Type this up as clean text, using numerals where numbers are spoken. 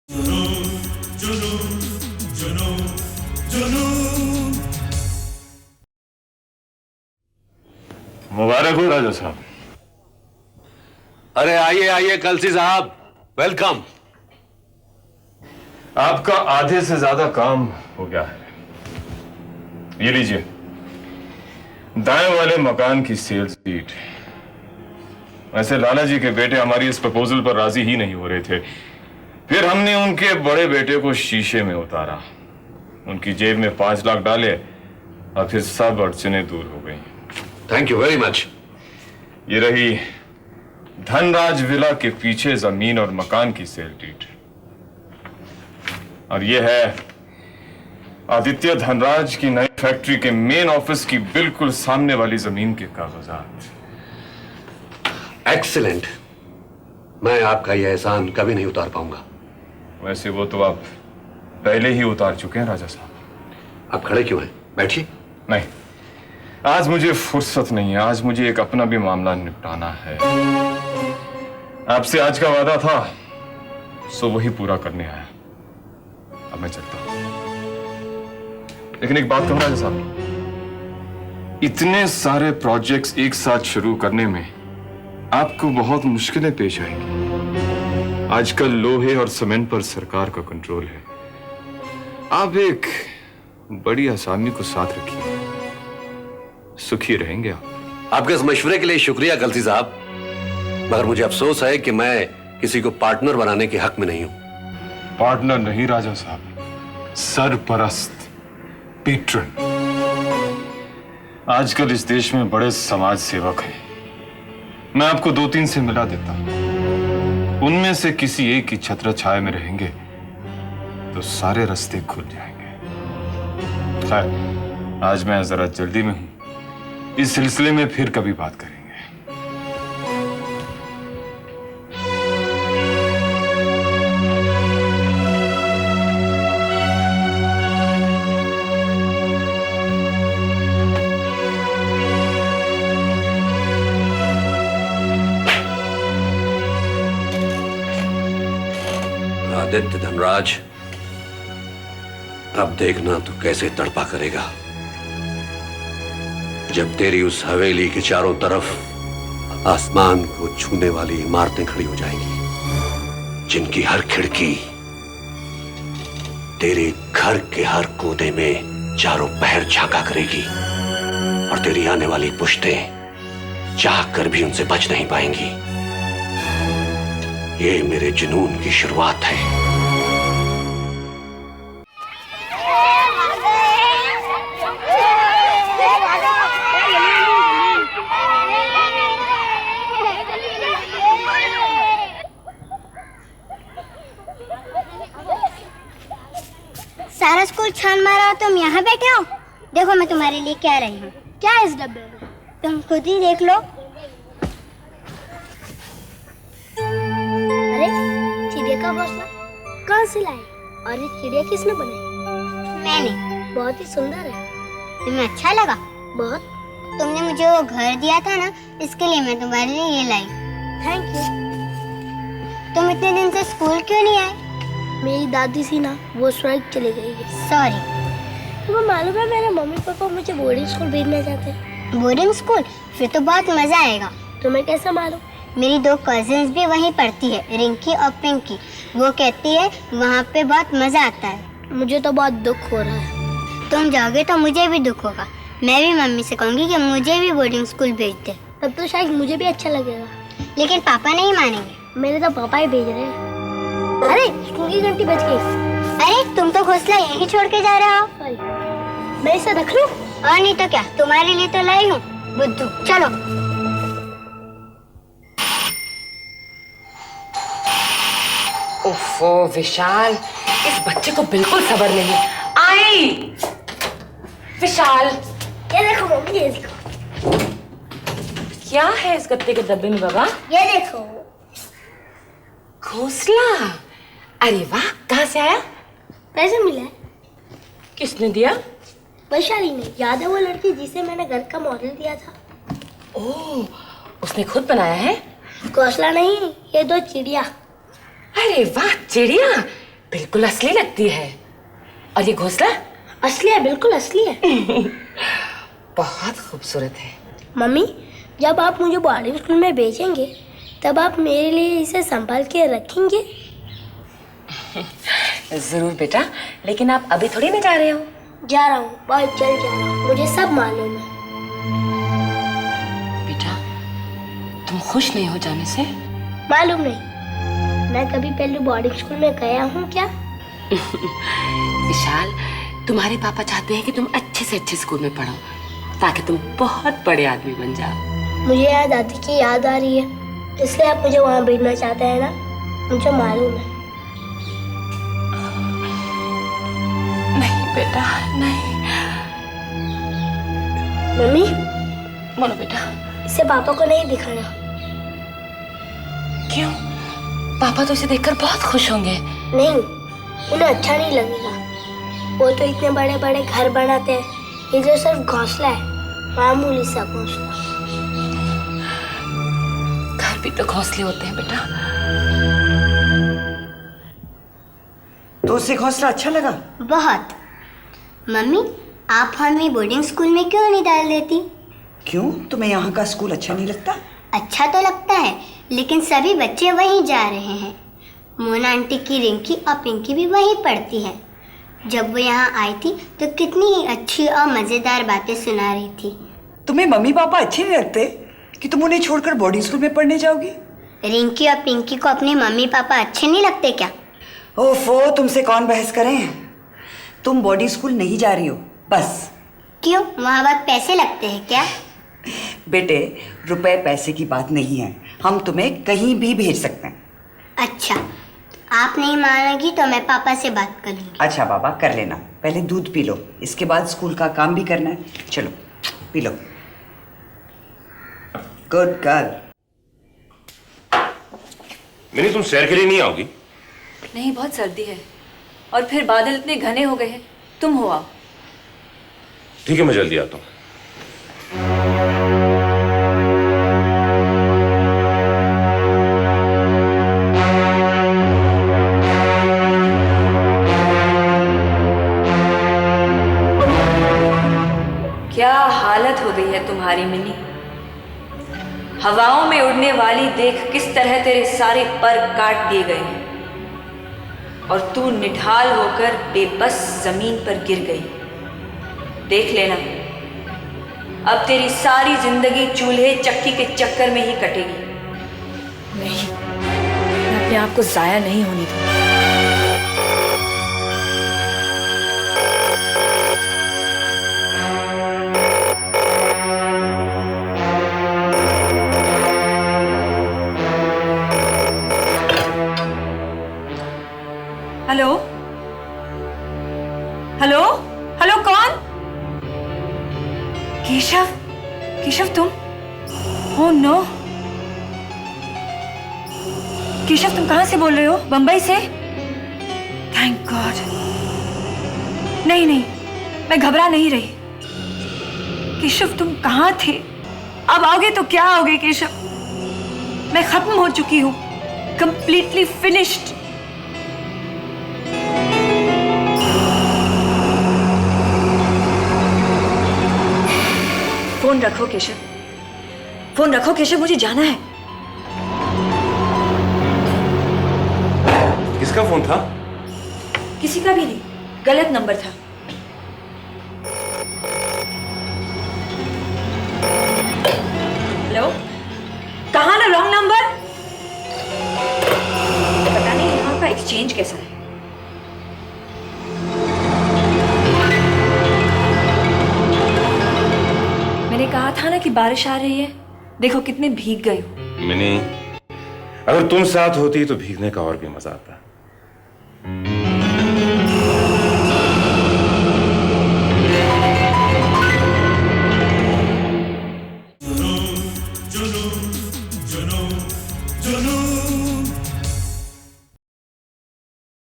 मुबारक हो राजा साहब। अरे आइए आइए कलसी साहब, वेलकम। आपका आधे से ज्यादा काम हो गया है। ये लीजिए, दाएं वाले मकान की सेल्स डीड। वैसे लाला जी के बेटे हमारी इस प्रपोजल पर राजी ही नहीं हो रहे थे, फिर हमने उनके बड़े बेटे को शीशे में उतारा, उनकी जेब में 5 लाख डाले और फिर सब अड़चनें दूर हो गई। Thank you very much. ये रही धनराज विला के पीछे जमीन और मकान की सेल डीड, और ये है आदित्य धनराज की नई फैक्ट्री के मेन ऑफिस की बिल्कुल सामने वाली जमीन के कागजात। एक्सीलेंट। मैं आपका यह एहसान कभी नहीं उतार पाऊंगा। वैसे वो तो आप पहले ही उतार चुके हैं राजा साहब। आप खड़े क्यों हैं? बैठिए। नहीं, आज मुझे फुर्सत नहीं है। आज मुझे एक अपना भी मामला निपटाना है। आपसे आज का वादा था, सो वही पूरा करने आया। अब मैं चलता हूं, लेकिन एक बात कहूं राजा साहब, इतने सारे प्रोजेक्ट्स एक साथ शुरू करने में आपको बहुत मुश्किलें पेश आएंगी। आजकल लोहे और सीमेंट पर सरकार का कंट्रोल है। आप एक बड़ी आसामी को साथ रखिए, सुखी रहेंगे आप। आपके इस मशवरे के लिए शुक्रिया कलसी साहब, मगर मुझे अफसोस है कि मैं किसी को पार्टनर बनाने के हक में नहीं हूं। पार्टनर नहीं राजा साहब, सरपरस्त, पेट्रन। आजकल इस देश में बड़े समाज सेवक हैं। मैं आपको 2-3 से मिला देता हूं। उनमें से किसी एक की छत्र छाया में रहेंगे तो सारे रास्ते खुल जाएंगे। खैर, आज मैं जरा जल्दी में हूं। इस सिलसिले में फिर कभी बात करेंगे। आदित्य धनराज, अब देखना तो कैसे तड़पा करेगा जब तेरी उस हवेली के चारों तरफ आसमान को छूने वाली इमारतें खड़ी हो जाएंगी, जिनकी हर खिड़की तेरे घर के हर कोने में चारों पहर झांका करेगी, और तेरी आने वाली पुश्तें चाह कर भी उनसे बच नहीं पाएंगी। ये मेरे जुनून की शुरुआत है। सारा स्कूल छान मारा, तुम यहाँ बैठे हो। देखो मैं तुम्हारे लिए क्या रही हूँ। क्या है इस डब्बे में? तुम खुद ही देख लो। अरे चिड़िया का घोंसला कहाँ से लाई? और ये चिड़िया किसने बनाई? मैंने। बहुत ही सुंदर है। तुम्हें अच्छा लगा? बहुत। तुमने मुझे वो घर दिया था ना, इसके लिए मैं तुम्हारे लिए ये लाई। Thank you. तुम इतने दिन से स्कूल क्यों नहीं आए? मेरी दादी थी ना, वो स्ट्राइक चली गई है। सॉरी। तुम्हें मालूम है मेरे मम्मी पापा मुझे बोर्डिंग स्कूल भेजना चाहते हैं। Boarding school? फिर तो बहुत मजा आएगा। तुम्हें कैसे मालूम? मेरी 2 कजिन्स भी वहीं पढ़ती है, रिंकी और पिंकी। वो कहती है वहाँ पे बहुत मजा आता है। मुझे तो बहुत दुख हो रहा है। तुम जाओगे तो मुझे भी दुख होगा। मैं भी मम्मी से कहूँगी कि मुझे भी बोर्डिंग स्कूल भेज दे। तब तो शायद मुझे भी अच्छा लगेगा। लेकिन पापा नहीं मानेंगे। मेरे तो पापा ही भेज रहे हैं। अरे स्कूल की घंटी बज गई। अरे तुम तो घोंसला यहीं छोड़ के जा रहे हो। मैं इसे रख लूं? और नहीं तो क्या, तुम्हारे लिए तो लाई हूँ। बुद्धू, चलो। ओफो विशाल, इस बच्चे को बिल्कुल सब्र नहीं। आई विशाल, ये देखो मम्मी, ये देखो। क्या है इस गत्ते के डब्बे में बाबा? ये देखो घोंसला। अरे वाह, कहाँ से आया? पैसे मिला है। किसने दिया? वैशाली ने। याद है वो लड़की जिसे मैंने घर का मॉडल दिया था? ओह, उसने खुद बनाया है? घोंसला नहीं, ये 2 चिड़िया। अरे वाह, चिड़िया। बिल्कुल असली लगती है। और ये घोंसला? असली है, बिल्कुल असली है। बहुत खूबसूरत है। मम्मी, जब आप मुझे बोर्डिंग स्कूल में भेजेंगे तब आप मेरे लिए इसे संभाल के रखेंगे? जरूर बेटा, लेकिन आप अभी थोड़ी ना जा रहे हो। जा रहा हूँ, बहुत जल्द जा रहा हूँ, मुझे सब मालूम है। बेटा, तुम खुश नहीं हो जाने से? मालूम नहीं, मैं कभी पहले बोर्डिंग स्कूल में गया हूँ क्या? विशाल, तुम्हारे पापा चाहते हैं कि तुम अच्छे से अच्छे स्कूल में पढ़ो ताकि तुम बहुत बड़े आदमी बन जाओ। मुझे यहाँ दादी की याद आ रही है, इसलिए आप मुझे वहाँ भेजना चाहते हैं ना? मुझे मालूम है। नहीं बेटा, नहीं। मम्मी, बोलो बेटा। इसे पापा को नहीं दिखाना। क्यों? पापा तो इसे देखकर बहुत खुश होंगे। नहीं, उन्हें अच्छा नहीं लगेगा। वो तो इतने बड़े बड़े घर बनाते हैं, ये जो सिर्फ घोंसला है, मामूली सा घोंसला। घर भी तो घोंसले होते हैं बेटा। तो उसे घोंसला अच्छा लगा? बहुत। मम्मी, आप हमें बोर्डिंग स्कूल में क्यों नहीं डाल देती? क्यों, तुम्हें यहाँ का स्कूल अच्छा नहीं लगता? अच्छा तो लगता है, लेकिन सभी बच्चे वहीं जा रहे हैं। मोना आंटी की रिंकी और पिंकी भी वहीं पढ़ती है। जब वो यहाँ आई थी तो कितनी ही अच्छी और मज़ेदार बातें सुना रही थी। तुम्हें मम्मी पापा अच्छे नहीं लगते कि तुम उन्हें छोड़कर बोर्डिंग स्कूल में पढ़ने जाओगी? रिंकी और पिंकी को अपने मम्मी पापा अच्छे नहीं लगते क्या? ओफो, तुमसे कौन बहस करे? तुम बोर्डिंग स्कूल नहीं जा रही हो, बस। क्यों, वहाँ बहुत पैसे लगते हैं क्या? बेटे, रुपए पैसे की बात नहीं है, हम तुम्हें कहीं भी भेज सकते हैं। अच्छा, आप नहीं मानोगी तो मैं पापा से बात कर लूँगी। अच्छा बाबा, कर लेना, पहले दूध पी लो, इसके बाद स्कूल का काम भी करना है। चलो पी लो। Good girl. मिनी, तुम सैर के लिए नहीं आओगी? नहीं, बहुत सर्दी है और फिर बादल इतने घने हो गए हैं। तुम हो आओ। ठीक है, मैं जल्दी आता हूँ। क्या हालत हो गई है तुम्हारी मिनी। हवाओं में उड़ने वाली देख किस तरह तेरे सारे पर काट दिए गए हैं और तू निढाल होकर बेबस जमीन पर गिर गई। देख लेना, अब तेरी सारी जिंदगी चूल्हे चक्की के चक्कर में ही कटेगी। नहीं, मैं अपने आप को जाया नहीं होने दूंगी। हेलो हेलो हेलो, कौन? केशव, केशव तुम? ओह नो, केशव तुम कहां से बोल रहे हो? बंबई से? Thank God. नहीं नहीं, मैं घबरा नहीं रही। केशव तुम कहां थे? अब आओगे तो क्या आओगे केशव? मैं खत्म हो चुकी हूं, कंप्लीटली फिनिश्ड। फोन रखो केशव, फोन रखो केशव, मुझे जाना है। किसका फोन था? किसी का भी नहीं, गलत नंबर था। हेलो, कहाँ ना रॉन्ग नंबर? पता नहीं यहाँ का एक्सचेंज कैसा है। मैंने कहा था ना कि बारिश आ रही है, देखो कितने भीग गए हो। मिनी, अगर तुम साथ होती तो भीगने का और भी मजा आता।